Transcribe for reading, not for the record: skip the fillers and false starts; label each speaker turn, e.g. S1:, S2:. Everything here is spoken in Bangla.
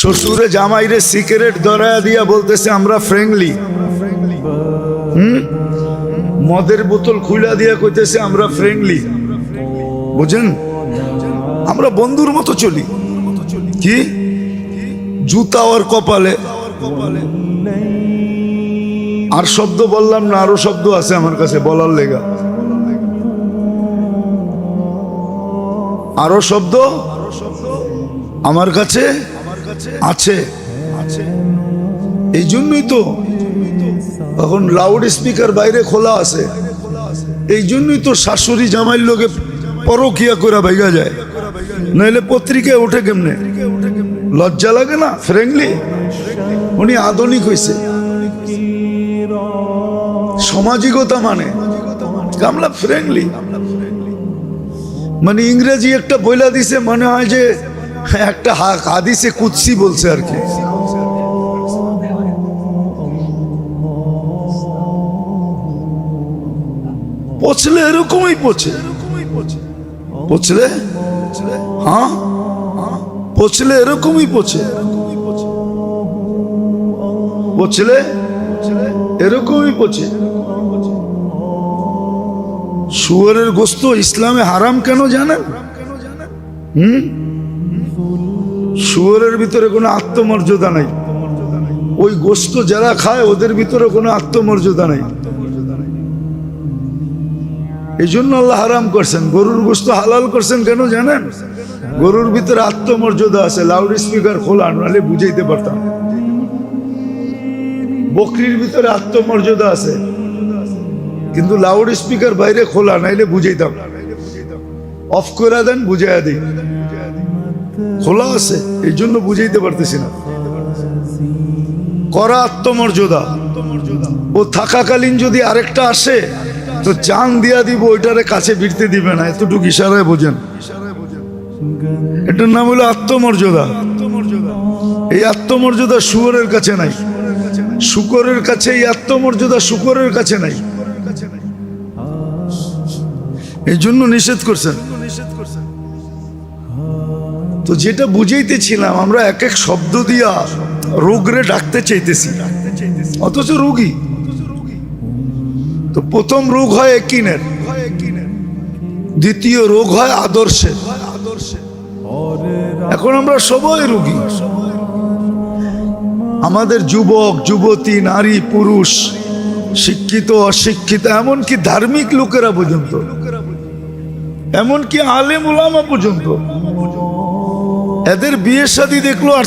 S1: শ্বশুরে জামাইরে সিগারেট ধরায়া দিয়া বলতেছে আমরা ফ্রেন্ডলি। মদের বোতল খুলা দিয়া কইতেছে আমরা ফ্রেন্ডলি। বুঝেন, আমরা বন্ধুর মতো চলি। কি জুতা ওর কপালে। আর শব্দ বললাম না, আরো শব্দ আছে আমার কাছে বলার লেগা। আরো শব্দ আমার কাছে আছে। এই জন্যই তো এখন লাউড স্পিকার বাইরে খোলা আছে। এই জন্যই তো শাশুড়ি জামাইয়ের লোকে পরকিয়া করে ভাইগা যায়, নইলে পত্রিকায় ওঠে কেমনে? লজ্জা লাগে না? ফ্রেন্ডলি উনি আধুনিক হয়েছে, সামাজিকতা মানে আমরা ফ্রেন্ডলি মানে ইংরেজি একটা বইলা দিছে, মনে হয় যে একটা হাদিসে কুদসি বলছে আর কি। পচলে এরকমই পচে, পচলে হ্যাঁ পচলে এরকমই পচে, পচলে এরকমই পচে। শুয়োরের গোস্ত ইসলামে হারাম কেন জানেন? শুয়োরের ভিতরে কোনো আত্মমর্যাদা নাই। ওই গোস্ত যারা খায় ওদের ভিতরে কোনো আত্মমর্যাদা নাই। এই জন্য আল্লাহ হারাম করছেন। গরুর গোস্ত হালাল করছেন কেন জানেন? গরুর ভিতরে আত্মমর্যাদা আছে। লাউড স্পিকার খোলা, নাহলে বুঝাইতে পারতাম। বকরির ভিতরে আত্মমর্যাদা আছে, কিন্তু লাউড স্পিকার বাইরে খোলা, নাইলে বুঝাইতাম। অফ করে দেন, বুঝাইয়া দিই। খোলা আছে, এই জন্য বুঝাইতে পারতেছি না। করা আত্মমর্যাদা। ও থাকাকালীন যদি আরেকটা আসে তো চাং দিয়া দিব, ওইটারে কাছে ভিড়তে দিবে না। এতটুকু ইশারায় বোঝেন। এটার নাম হলো আত্মমর্যাদা। এই আত্মমর্যাদা শুয়োরের কাছে নাই। শুকরের কাছে এই আত্মমর্যাদা শুকরের কাছে নাই। এই জন্য নিষেধ করছেন। তো যেটা বুঝাইতেছিলাম, আমরা এক এক শব্দ দিয়া রোগরে ডাকতে চাইতেছি, অথচ রোগী। তো প্রথম রোগ হয় একিনের, দ্বিতীয় রোগ হয় আদর্শের। এখন আমরা সবাই রোগী। আমাদের যুবক যুবতী, নারী পুরুষ, শিক্ষিত অশিক্ষিত, এমনকি ধার্মিক লোকেরা পর্যন্ত, এমনকি আলেম ওলামা পর্যন্ত, এদের বিয়ে শাদী দেখলো আর